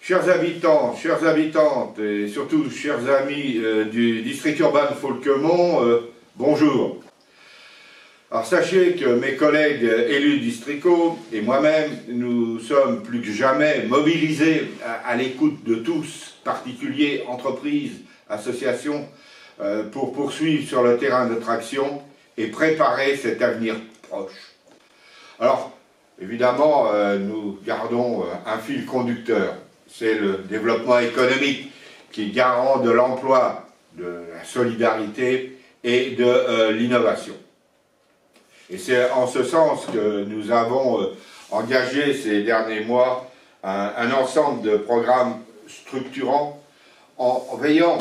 Chers habitants, chères habitantes et surtout chers amis du district urbain de Faulquemont, bonjour. Alors sachez que mes collègues élus districaux et moi-même, nous sommes plus que jamais mobilisés à l'écoute de tous, particuliers, entreprises, associations, pour poursuivre sur le terrain de notre action et préparer cet avenir proche. Alors, évidemment, nous gardons un fil conducteur. C'est le développement économique qui est garant de l'emploi, de la solidarité et de l'innovation. Et c'est en ce sens que nous avons engagé ces derniers mois un ensemble de programmes structurants en veillant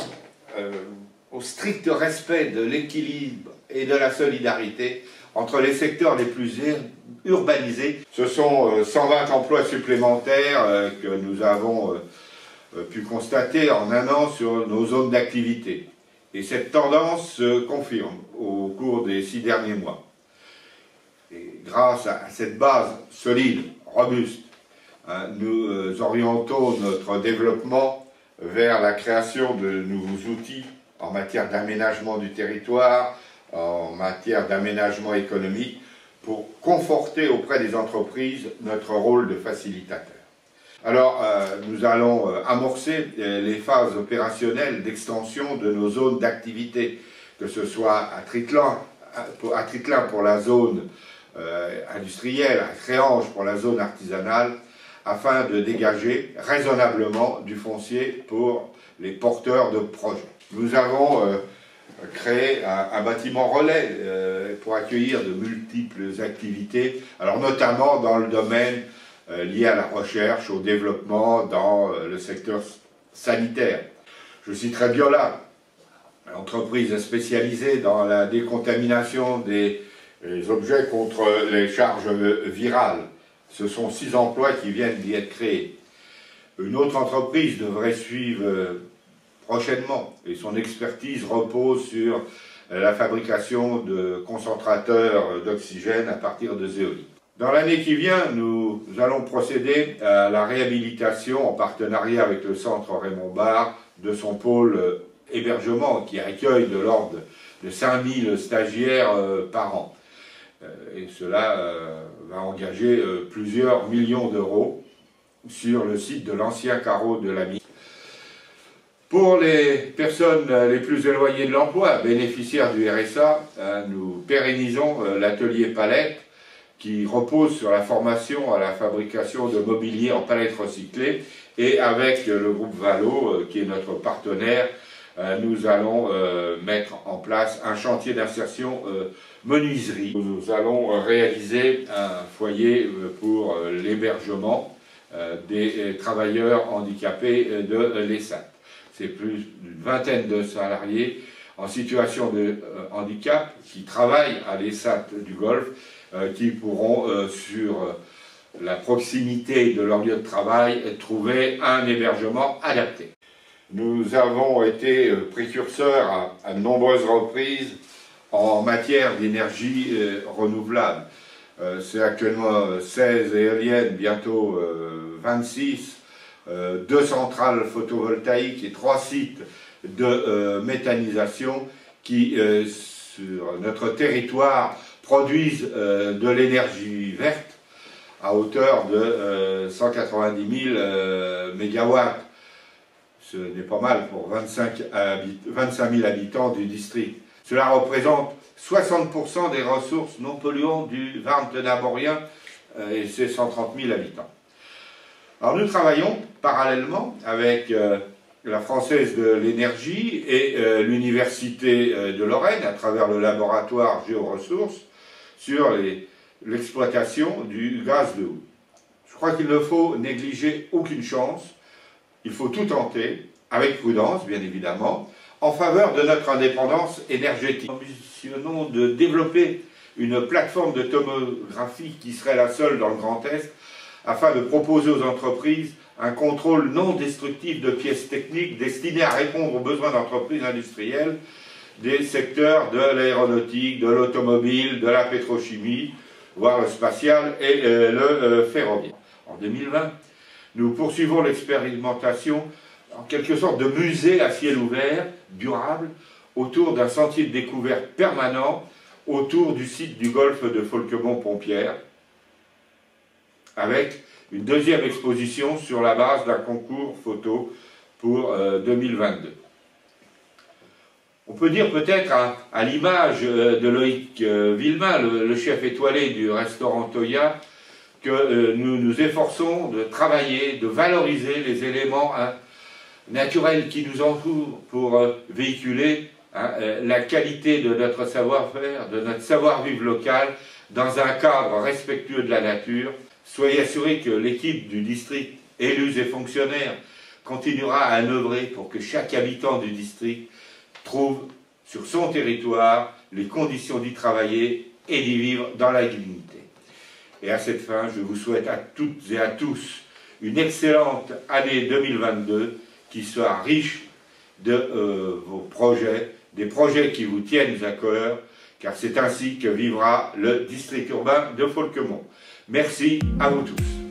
au strict respect de l'équilibre et de la solidarité entre les secteurs les plus urbanisés. Ce sont 120 emplois supplémentaires que nous avons pu constater en un an sur nos zones d'activité. Et cette tendance se confirme au cours des 6 derniers mois. Et grâce à cette base solide, robuste, nous orientons notre développement vers la création de nouveaux outils en matière d'aménagement du territoire, en matière d'aménagement économique, pour conforter auprès des entreprises notre rôle de facilitateur. Alors, nous allons amorcer les phases opérationnelles d'extension de nos zones d'activité, que ce soit à Triclin pour la zone industrielle, à Créange pour la zone artisanale, afin de dégager raisonnablement du foncier pour les porteurs de projets. Nous avons créé un bâtiment relais pour accueillir de multiples activités, alors notamment dans le domaine lié à la recherche, au développement dans le secteur sanitaire. Je citerai Biola, entreprise spécialisée dans la décontamination des objets contre les charges virales. Ce sont 6 emplois qui viennent d'y être créés. Une autre entreprise devrait suivre prochainement, et son expertise repose sur la fabrication de concentrateurs d'oxygène à partir de zéolite. Dans l'année qui vient, nous allons procéder à la réhabilitation en partenariat avec le centre Raymond Barre de son pôle hébergement qui accueille de l'ordre de 5000 stagiaires par an. Et cela va engager plusieurs millions d'euros sur le site de l'ancien carreau de la mine. Pour les personnes les plus éloignées de l'emploi, bénéficiaires du RSA, nous pérennisons l'atelier palette qui repose sur la formation à la fabrication de mobilier en palette recyclée, et avec le groupe Valo, qui est notre partenaire, nous allons mettre en place un chantier d'insertion menuiserie. Nous allons réaliser un foyer pour l'hébergement des travailleurs handicapés de l'ESSAT. C'est plus d'une vingtaine de salariés en situation de handicap qui travaillent à l'ESSAT du Golfe, qui pourront, sur la proximité de leur lieu de travail, trouver un hébergement adapté. Nous avons été précurseurs à de nombreuses reprises en matière d'énergie renouvelable. C'est actuellement 16 éoliennes, bientôt 26, 2 centrales photovoltaïques et 3 sites de méthanisation qui, sur notre territoire, produisent de l'énergie verte à hauteur de 190 000 mégawatts. Ce n'est pas mal pour 25 000 habitants du district. Cela représente 60% des ressources non polluantes du Varn-Tenaborien et ses 130 000 habitants. Alors nous travaillons parallèlement avec la Française de l'énergie et l'Université de Lorraine à travers le laboratoire Géoressources sur l'exploitation du gaz de houille. Je crois qu'il ne faut négliger aucune chance, il faut tout tenter, avec prudence bien évidemment, en faveur de notre indépendance énergétique. Nous ambitionnons de développer une plateforme de tomographie qui serait la seule dans le Grand Est, afin de proposer aux entreprises un contrôle non destructif de pièces techniques destinées à répondre aux besoins d'entreprises industrielles des secteurs de l'aéronautique, de l'automobile, de la pétrochimie, voire le spatial et le ferroviaire. En 2020, nous poursuivons l'expérimentation en quelque sorte de musée à ciel ouvert, durable, autour d'un sentier de découverte permanent, autour du site du golfe de Folquemont-Pompierre, avec une deuxième exposition sur la base d'un concours photo pour 2022. On peut dire peut-être à l'image de Loïc Villemain, le chef étoilé du restaurant Toya, que nous nous efforçons de travailler, de valoriser les éléments naturels qui nous entourent pour véhiculer la qualité de notre savoir-faire, de notre savoir-vivre local, dans un cadre respectueux de la nature. Soyez assurés que l'équipe du district, élus et fonctionnaires, continuera à œuvrer pour que chaque habitant du district trouve sur son territoire les conditions d'y travailler et d'y vivre dans la dignité. Et à cette fin, je vous souhaite à toutes et à tous une excellente année 2022 qui soit riche de vos projets, des projets qui vous tiennent à cœur, car c'est ainsi que vivra le district urbain de Folquemont. Merci à vous tous.